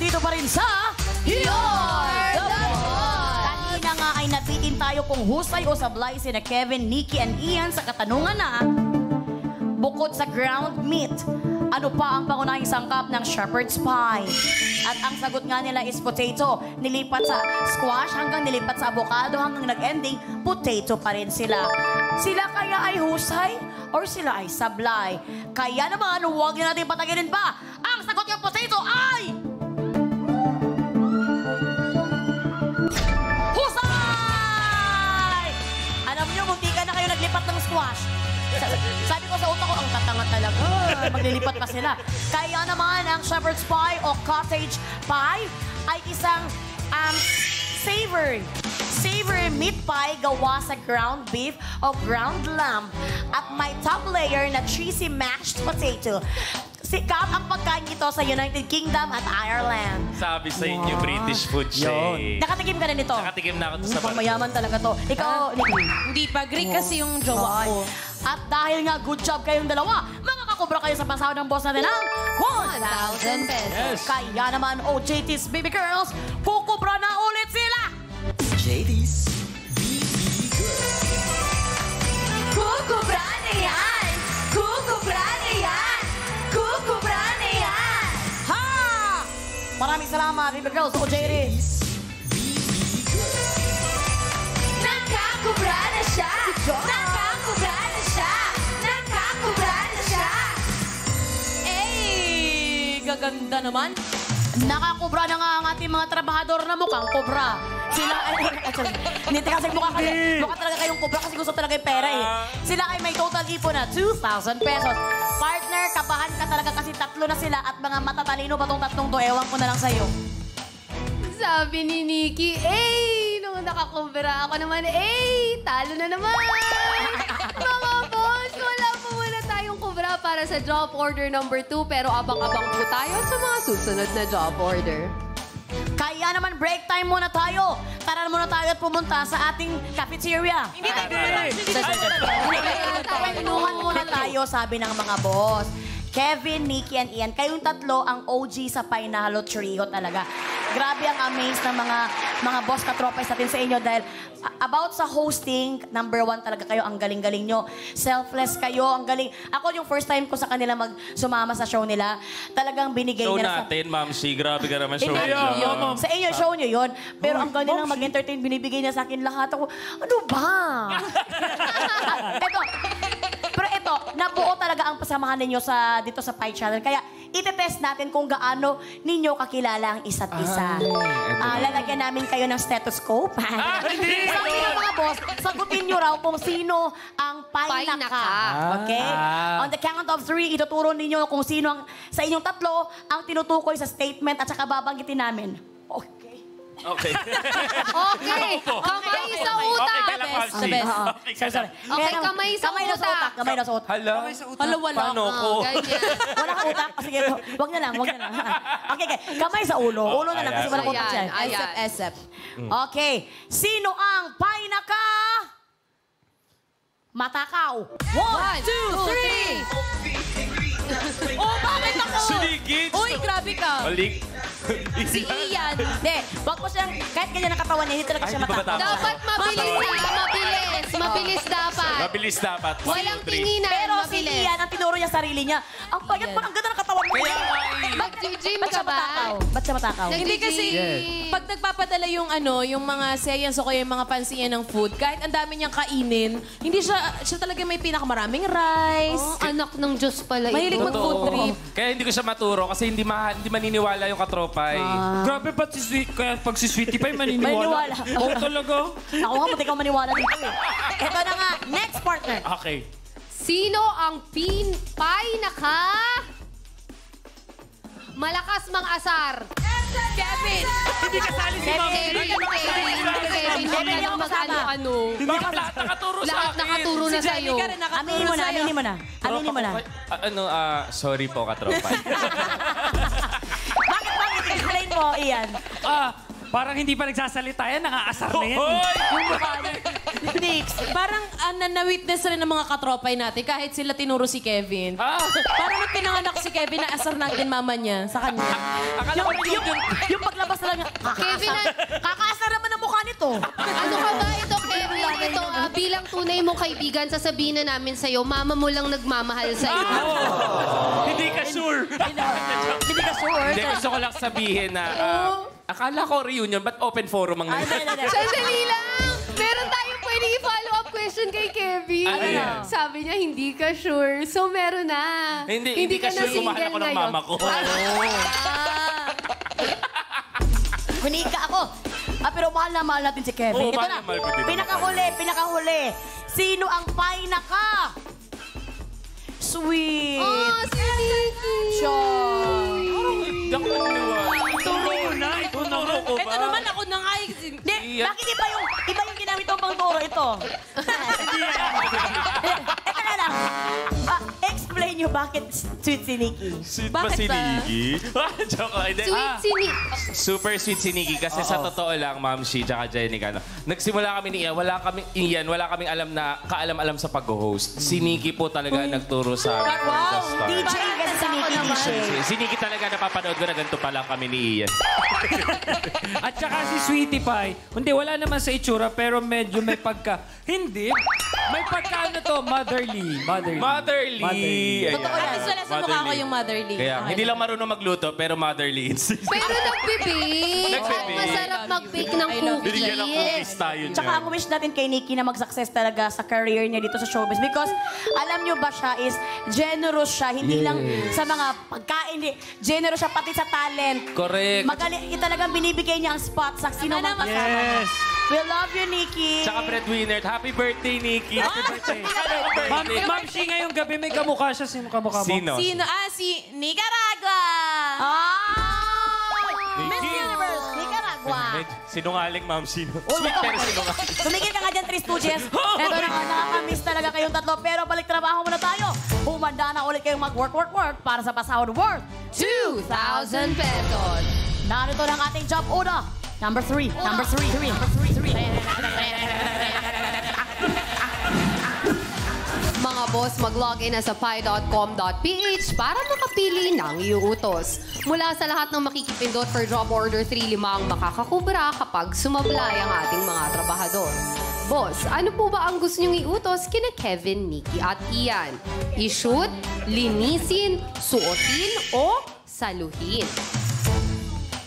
dito pa rin sa You're the Boss! Kanina nga ay nabitin tayo kung husay o sablay sina Kevin, Nikki, and Ian sa katanungan na bukod sa ground meat, ano pa ang pangunahing sangkap ng shepherd's pie? At ang sagot nga nila is potato. Nilipat sa squash hanggang nilipat sa avocado hanggang nag-ending, potato pa rin sila. Sila kaya ay husay or sila ay sablay? Kaya naman, huwag na natin patagilin pa. Ang sagot ng potato ay... husay! Alam niyo, munti ka na kayo naglipat ng squash. Sabi ko sa utak ko, ang tatanga talaga. Maglilipat pa sila. Kaya naman, ang shepherd's pie o cottage pie ay isang savory meat pie gawa sa ground beef o ground lamb at may top layer na cheesy mashed potato. Sikat ang pagkain ito sa United Kingdom at Ireland. Sabi sa inyo, British food siya eh. Nakatikim ka na nito? Nakatikim na ako sa Pang mayaman talaga to. Ikaw, Nikki? Hindi pa. Greek kasi yung jowa ko. At dahil nga good job kayong dalawa, makakakubra kayo sa pasahod ng boss natin ng 1,000 pesos. Yes. Kaya naman, JT's Baby Girls, kukubra na ulit sila! JT's Baby Girls. Kukubra na yan! Kukubra na yan! Kukubra na yan! Ha! Maraming salamat, Baby Girls, JT's. Nakakubra na siya! Nakakubra na siya! Nakakubra na siya! Eh, gaganda naman. Nakakubra na nga ang ating mga trabahador na mukhang kubra. Sila ay... Hindi kasi mukha talaga kayong kubra kasi gusto talaga yung pera eh. Sila ay may total ipon na 2,000 pesos. Partner, kabahan ka talaga kasi tatlo na sila at mga matatalino pa tong tatlong to. Ewan ko na lang sa'yo. Sabi ni Nikki, nung nakakubra ako naman, talo na naman. Mga boss, wala po muna tayong kubra para sa job order number 2, pero abang-abang po tayo sa mga susunod na job order. Kaya naman, break time muna tayo. Tara muna tayo at pumunta sa ating cafeteria. Hindi tayo. Kainuhan muna tayo, sabi ng mga boss. Kevin, Nikki, and Ian, kayong tatlo ang OG sa Painalo Trio talaga. Grabe ang amaze ng mga boss katropes natin sa inyo dahil about sa hosting, number 1 talaga kayo. Ang galing-galing nyo. Selfless kayo. Ang galing. Ako yung first time ko sa kanila sumama sa show nila. Talagang binigay Show nila natin, Ma'am C. Grabe ka naman show Hindi, nila. yun. Sa inyo, show nyo yun. Pero ang galing lang mag-entertain, binibigay niya sa akin lahat. Ako, ano ba? Pero ito, nabuo talaga ang pasamahan ninyo dito sa Pie Channel. Kaya itetest natin kung gaano ninyo kakilala ang isa't isa. Lalagyan namin kayo ng stethoscope. Sabi ng mga boss, sagutin nyo raw kung sino ang Pie Naka. Okay? On the count of 3, ituturo ninyo kung sino sa inyong tatlo ang tinutukoy sa statement at saka babanggitin namin. Okay. Okay. Okay, kamay sa utak. The best. Sorry. Okay, kamay sa utak. Kamay na sa utak. Hala. Hala, wala. Paano ko? Ganyan. Wala kang utak? Sige, wag na lang. Okay. Kamay sa ulo. Ulo na lang kasi walang utak siya. Ayan. Esep. Okay. Sino ang Painaka? Matakaw. 1, 2, 3. Oh, bakit ako? Siligid. Uy, grabe ka. Balik. Si Ian. Hindi, wag mo siyang, kahit ganyan ang katawan niya, hindi talaga siya Ay, hindi ba matakaw. matakaw? Dapat mabilis. Mabilis dapat. Mabilis dapat. Walang tinginan, Pero si mabilis. Ian, ang tinuro niya sarili niya, ang payat pa, ang ganda ng katawan mo. Kaya Mag-gym Ba't ka siya ba? matakaw? Ba't siya matakaw? Hindi kasi, pag nagpapadala yung mga seance o kaya yung mga pansiyan ng food, kahit ang dami niyang kainin, hindi siya talaga may pinakamaraming rice. Oh, anak ng Diyos pala Mahilig ito. mag-food trip. Kaya hindi ko siya maturo kasi hindi maniniwala yung katropay. Grabe pa kaya pag si Sweetie Pie Maniniwala. maniniwala. Oo talaga. Ako nga, buti kang maniwala dito eh. Ito na nga, next partner. Okay. Sino ang Painaka? Malakas mang asar. Kevin! Hindi kasali si Ma'am C. Kevin, ako kasama. ano. Bakit lahat nakaturo sa Lahat akin? nakaturo na sa'yo. Jerry ka rin nakaturo Aminin mo na, sa'yo. aminin mo na. Aminin mo na. Sorry po, katropay. Bakit? Explain mo, Ian. Parang hindi pa nagsasalita yan, nangaasar na yan. Nix, parang na-witness rin ng mga katropay natin kahit sila tinuro si Kevin. Parang nung pinanganak si Kevin, naasar natin mama niya sa kanya. Akala ko rin yun. Yung paglabas na lang niya, Kevin, kakaasar naman ang mukha nito. ano ka ba ito, Kevin? Ito, bilang tunay mong kaibigan, sasabihin na namin sa'yo, mama mo lang nagmamahal sa'yo. Hindi ka sure. Hindi ka sure. Hindi, gusto ko lang sabihin na... akala ko reunion, but open forum ang Ay, nangyari. Sandali lang! Meron tayong pwedeng i-follow up question kay Kevin. Ano yan? Sabi niya, hindi ka sure. So, meron na. Hindi ka sure kung mahal ako ng mama ko. Hunika ako. Pero mahal natin si Kevin. Oo, Ito mahal na. na mahal ko din. Pinakahuli. Sino ang pinaka sweet? Oh, si Nikki! Hindi ako naniniwala. Ituro ko Ito naman ako na nga. Hindi, bakit iba yung ginamit mo pang turo ito? Teka lang. Explain nyo bakit sweet si Nikki. Sweet ba Bakit si ba? Nikki? Joke. Hindi. Sweet si Nikki. Super sweet si Nikki kasi sa totoo lang, Ma'am Shi tsaka Jenica, nagsimula kami ni Ian, wala kaming kaalam-alam sa pag-host. Si Nikki po talaga nagturo sa amin. from the start. DJ kasi si Nikki DJ. Si Nikki talaga napapanood ko na ganito pa lang kami ni Ian. At saka si Sweetie Pie, hindi, wala naman sa itsura, pero medyo may pagka... Hindi. May pagka ano to, motherly. Motherly. Ayan. Totoo yan. At least wala sa mukha ko yung motherly. Kaya, Okay. hindi lang marunong magluto, pero motherly. Pero nagbe-bake. Nagbe-bake. Masarap mag-bake ng cookies. Binigyan ng cookies tayo niya. Tsaka ang wish natin kay Nikki na mag-success talaga sa career niya dito sa showbiz. Because alam nyo ba siya is generous siya. Hindi lang sa mga pagkain. Generous siya pati sa talent. Correct. Magaling, talagang binibigay niya ang spot sa sino man naman. kasama. Yes. We love you, Nikki. Tsaka breadwinner. Happy birthday, Nikki. Happy birthday. Ma'am Shi, ngayong gabi may kamukha siya. Sino kamukha mo? Sino? Sino? Si Nicaragua! Miss Universe, Nicaragua. Sinungaling, Ma'am. Sweet pero sinungaling. Tumigil ka nga dyan, Tris Tuches. Eto na, nakakamiss talaga kayong tatlo. Pero balik trabaho muna tayo. Humanda na ulit kayong mag-work para sa pasahod worth 2,000 pesos. Narito ng ating job order. Number 3. Number 3. Mga boss, mag-login na sa pi.com.ph para makapili ng iyong utos. Mula sa lahat ng makikipindot for job order 3, 5 ang makakakubra kapag sumablay ang ating mga trabahador. Boss, ano po ba ang gusto niyong iutos kina Kevin, Nikki at Ian? I-shoot, linisin, suotin o saluhin?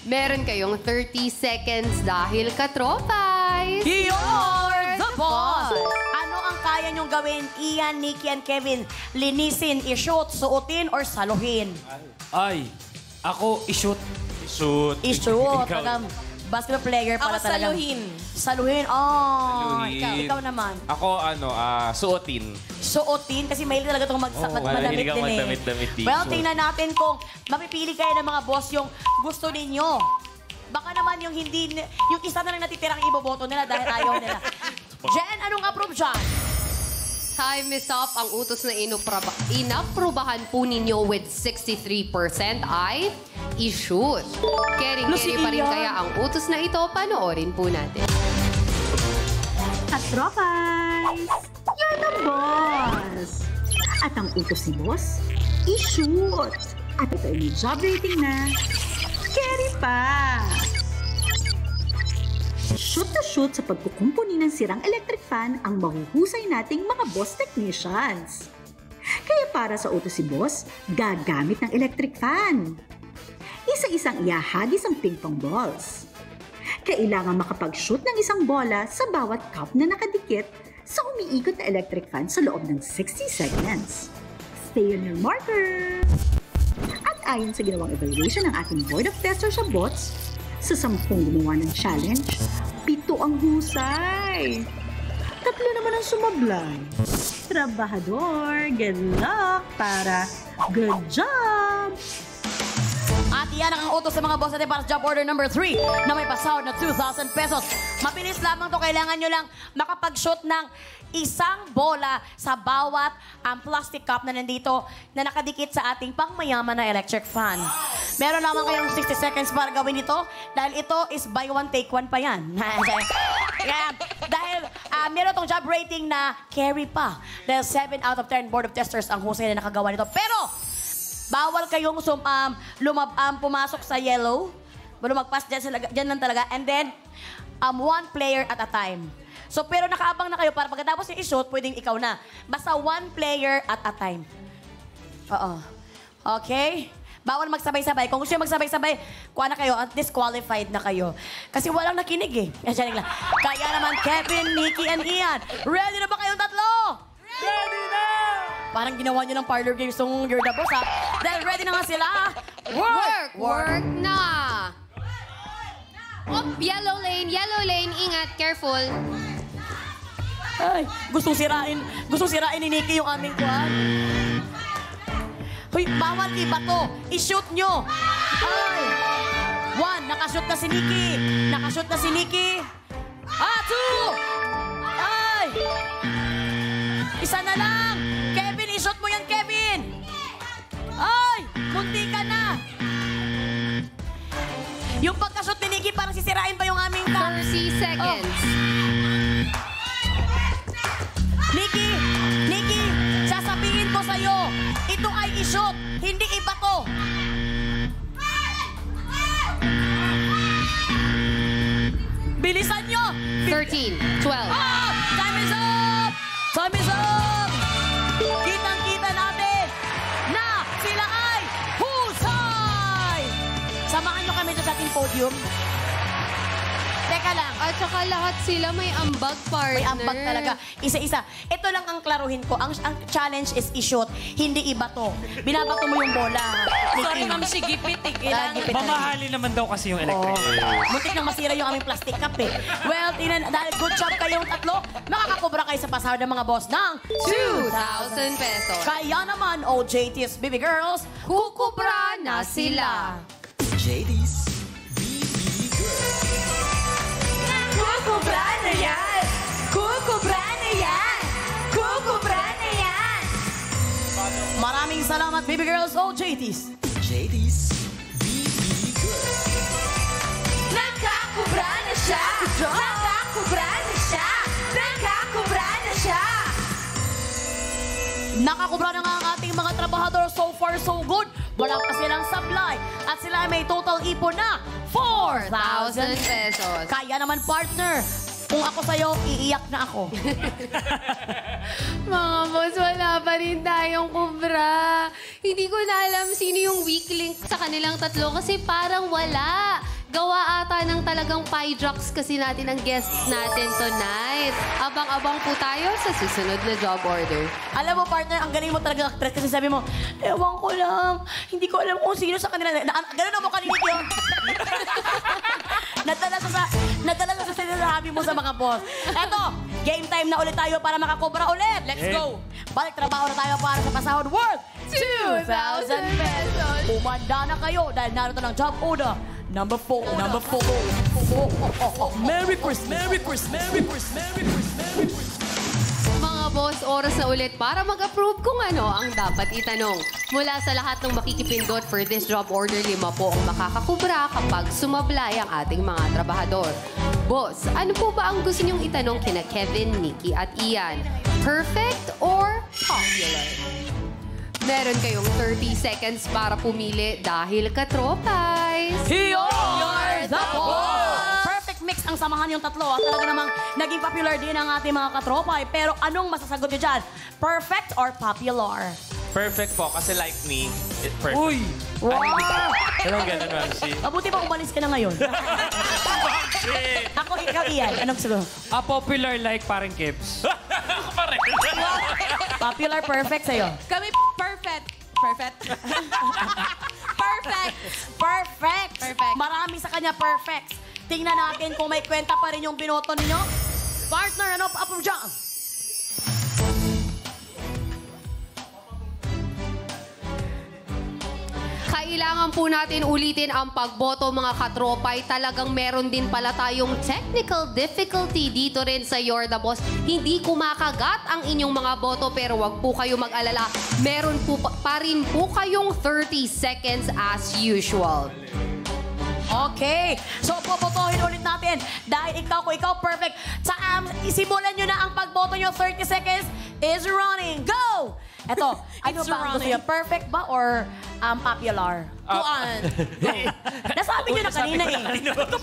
Meron kayong 30 seconds dahil katropay. You're the boss! Ano ang kaya niyong gawin, Ian, Nikki, and Kevin? Linisin, i-shoot, suotin, or saluhin? Ay, ako i-shoot. Shoot. I-shoot. Ikaw. Talagang basketball player pala Ako talaga. saluhin. Saluhin. Oh, Saluhin. ikaw naman. Ako, suotin. Suotin kasi mahilig talaga itong madamit mahilig ako din eh. magdamit-damit dito. Well, tingnan natin kung mapipili kayo ng mga boss yung gusto ninyo. Baka naman yung hindi, yung isa na lang natitirang iboboto nila dahil ayaw nila. Jen, anong approve dyan? Time is up. Ang utos na inaprubahan po ninyo with 63% ay i-shoot. Kering-keri pa rin kaya ang utos na ito. Panoorin po natin. Katropais! You're the boss! At ang utos ni boss, i-shoot! At ito ay may job rating na carry pa! Shoot na shoot sa pagkukumpuni ng sirang electric fan ang mahuhusay nating mga boss technicians. Kaya para sa utos si boss, gagamit ng electric fan. Isa-isang iahagis ang ping-pong balls. Kailangan makapag-shoot ng isang bola sa bawat cup na nakadikit sa umiikot na electric fan sa loob ng 60 seconds. Stay on your marker! At ayon sa ginawang evaluation ng ating board of testers sa bots, sa 10 gumawa ng challenge, 7 ang husay. 3 naman ang sumablay. Trabahador, good luck para good job! At iyan ang utos sa mga boss natin para sa job order number 3 na may pasahod na 2,000 pesos. Mabilis lamang to. Kailangan nyo lang makapag-shoot ng isang bola sa bawat plastic cup na nandito na nakadikit sa ating pangmayaman na electric fan. Meron naman kayong 60 seconds para gawin ito dahil ito is buy one, take one pa yan. Yan. Dahil meron tong job rating na carry pa. Dahil 7 out of 10 board of testers ang husay na nakagawa nito. Pero, bawal kayong pumasok sa yellow. Lumagpas dyan lang talaga. And then, one player at a time. So, pero nakaabang na kayo para pagkatapos yung i-shoot, pwedeng ikaw na. Basta one player at a time. Oo. Okay? Bawal magsabay-sabay. Kung gusto nyo magsabay-sabay, kuha na kayo at disqualified na kayo. Kasi walang nakinig eh. Yan lang. Kaya naman, Kevin, Nikki, and Ian, ready na ba kayong tatlo? Ready na! Parang ginawa nyo ng parlor games yung You're the Boss, ha? Dahil ready na nga sila. Work na! Oh, yellow lane, ingat, careful. Ay, gustong sirain ni Nikki yung aming kuhan. Hoy, bawal iba to. I-shoot nyo. Ay! 1, nakashoot na si Nikki. Nakashoot na si Nikki. 2! Ay! Isa na lang. Kevin, i-shoot mo yan, Kevin. Ay! Munti ka na. Yung pagkashoot ni Nikki, parang sisirain pa yung aming 30 seconds. Nikki, sasabihin ko sa'yo, ito ay i-shoot, hindi iba to. Bilisan nyo! 13, 12. Time is up! Time is up! Kitang-kita natin na sila ay husay! Samahan nyo kami sa ating podium. Teka lang. At saka lahat sila may ambag, partner. May ambag talaga. Isa-isa. Ito lang ang klaruhin ko. Ang challenge is i-shoot. Hindi iba to. Binabato mo yung bola. Sorry, Ma'am Si Gipit. Gipit na. Mamahalin naman daw kasi yung electric. Muntik nang masira yung aming plastic cup eh. Well, dahil good job kayong tatlo, makakakubra kayo sa pasahod ng mga boss ng 2,000 pesos. Kaya naman, OJT's Baby Girls, Kukubra na sila. JD's BB Girls. Kukubra na yan! Kukubra na yan! Kukubra na yan! Maraming salamat, Baby Girls, OJT's. JD's BB Girls. Nakakubra na siya! Nakakubra na siya! Nakakubra na siya! Nakakubra na nga ang ating mga trabahador. So far, so good. Wala pa silang supply. At sila ay may total ipon na 4,000 pesos. Kaya naman, partner. Kung ako sa'yo, iiyak na ako. Mga boss, wala pa rin tayong kubra. Hindi ko na alam sino yung weak link sa kanilang tatlo kasi parang wala. Gawa ata ng talagang pie jocks kasi natin ang guest natin tonight. Abang-abang po tayo sa susunod na job order. Alam mo, partner, ang galing mo talaga actress kasi sabi mo, ewan ko lang, hindi ko alam kung sino sa kanila. Ganun mo kanina yun. Nadala sa sinasabi mo sa mga boss. Eto, game time na ulit tayo para makakobra ulit. Let's go. Balik trabaho na tayo para sa pasahod worth 2,000 pesos. Umanda na kayo dahil narito ng job order. Number 4. Merry Christmas! Merry Christmas! Merry Christmas! Merry Christmas! Merry Christmas! Mga boss, oras na ulit para mag-approve kung ano ang dapat itanong. Mula sa lahat ng makikipindot for this job order, 5 po ang makakakubra kapag sumablay ang ating mga trabahador. Boss, ano po ba ang gusto niyong itanong kina Kevin, Nikki at Ian? Perfect or popular? Meron kayong 30 seconds para pumili dahil katropay. You're the boss! Perfect mix ang samahan yung tatlo. Talaga namang naging popular din ang ating mga katropay. Pero anong masasagot nyo dyan? Perfect or popular? Perfect po, kasi like me, perfect. Uy! Wow! Anong ganun, Mamsi? Mabuti pa umalis ka na ngayon. Ako, ikaw, Ian. Anong sagot? A popular like parang Kebs. Popular, perfect sa'yo. Kami perfect. Perfect. Perfect! Marami sa kanya perfect. Tingnan natin kung may kwenta pa rin yung binoto ninyo. Partner, ano pa approve dyan? kailangan po natin ulitin ang pagboto mga katropay. Talagang meron din pala tayong technical difficulty dito rin sa You're the Boss. Hindi kumakagat ang inyong mga boto pero wag po kayo mag-alala. Meron po pa rin po kayong 30 seconds as usual. Okay. So, popotohin ulit natin. Dahil kung ikaw perfect. Isimulan nyo na ang pagboto nyo. 30 seconds is running. Go! Eto, ano ba ang gusto nyo? Perfect ba or popular? Kuan. Nasabi nyo na kanina eh.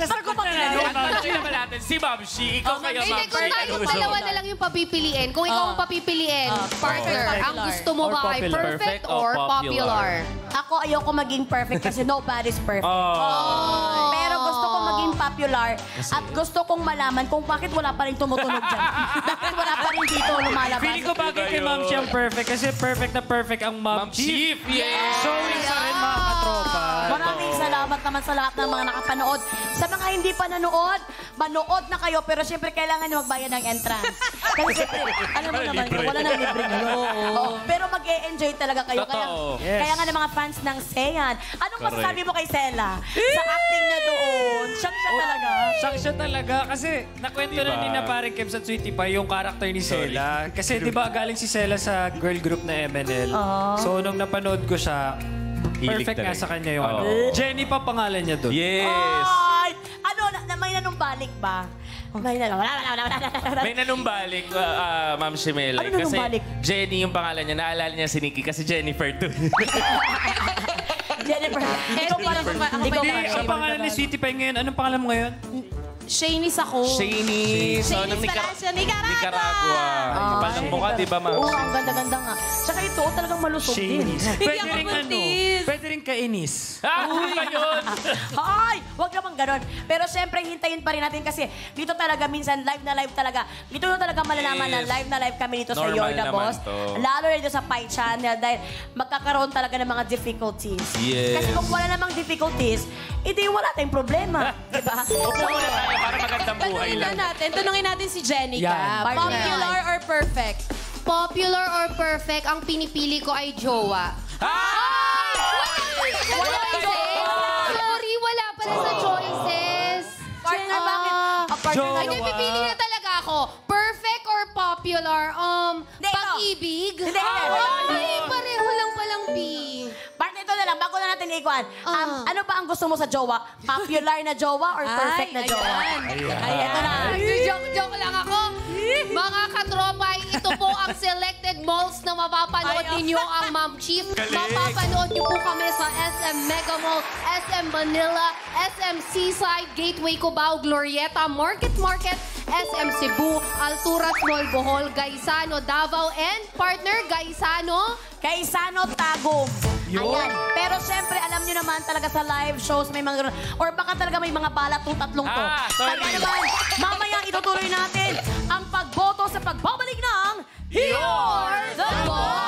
Saan ko pa ginagawa? Tanungin naman natin si Ma'am Shi. Ikaw kaya, Hindi, Ma'am kung Shi. tayong dalawa na lang yung papipiliin. Kung ikaw ang papipiliin, partner, ang gusto mo Or ba ay popular. perfect Perfect or or popular? Ako ayoko maging perfect kasi nobody's perfect. Oh. Pero gusto ko maging popular at gusto kong malaman kung bakit wala pa rin tumutunog dyan. Bakit wala pa rin dito lumalabas. Feeling ko bagay kay Ma'am Chi ang perfect kasi perfect na perfect ang Ma'am Ma'am Chi. Chief, yes! Showing sa rin mga katropa. Maraming salamat naman sa lahat ng mga nakapanood. Sa mga hindi pa nanood, manood na kayo. Pero siyempre, kailangan nyo magbayad ng entrance. Kasi siyempre, alam mo naman yun, wala nang libre nyo. Oo. Pero mag-e-enjoy talaga kayo. Kaya, Totoo. kaya nga ng mga fans ng Seyan. Anong masasabi mo kay Sela? Sa acting niya doon. Siya talaga. Siya talaga. Kasi nakwento na ni na parang Kebs at Sweetie Pie yung karakter ni Sela. Kasi di ba galing si Sela sa girl group na MNL. So nung napanood ko siya, Hilig perfect nga talaga. sa kanya yung ano. Oo. Jenny pa pangalan niya doon. Yes! Ay! Ano, may nanumbalik ba? May nanumbalik. May nanumbalik, Ma'am Shimela. Ano nanumbalik? Kasi Jenny yung pangalan niya. Naalala niya si Nikki kasi Jennifer to. Jennifer. Ikaw pa naman. Ikaw Hindi, pa. ang pangalan ni Sweetie Pie ngayon, anong pangalan mo ngayon? Shanice ako. Shani. So, Shanice pala siya, Nicaragua. Kapal ng mukha, di ba, Ma'am? Oo, ang ganda-ganda nga. Tsaka ito, talagang malusog din. Pwede ako rin buntis. pwede rin kainis. Ano ba yun? Ay! Huwag naman ganon. Pero syempre, hintayin pa rin natin kasi dito talaga minsan live na live talaga. Dito na talaga malalaman na live kami dito sa Normal You're the naman Boss. to. Lalo na dito sa Pi Channel dahil magkakaroon talaga ng mga difficulties. Yes. Kasi kung wala namang difficulties, edi wala tayong problema. Diba? Upo muna tayo para magandang buhay lang. Tanungin natin si Jenica. Yan. Popular or perfect? Popular or perfect, ang pinipili ko ay jowa. Wala Sorry, wala pala sa choices. Partner, bakit? Jowa. Ay, pipili na talaga ako. Perfect or popular? Hindi, ito. Pag-ibig? Hindi. Ay, pareho lang palang B. Partner, ito na lang. Bago na natin ikuan. Ano ba ang gusto mo sa jowa? Popular na jowa or perfect na jowa? Ay, ito na. Joke lang ako. Mga katropay, ito po ang selected malls na mapapanood ninyo ang Ma'am Chief. Mapapanood niyo po kami sa SM Mega Mall, SM Manila, SM Seaside, Gateway Cubao, Glorieta, Market, SM Cebu, Alturas Mall, Bohol, Gaisano, Davao, and partner Gaisano. Kaisano Tagum. Ayan. Pero syempre, alam nyo naman talaga sa live shows may mga ganun. Or baka talaga may mga balat tong tatlong to. Sorry. Kaya naman, mamaya itutuloy natin ang pagboto sa pagbabalik ng You're the Boss!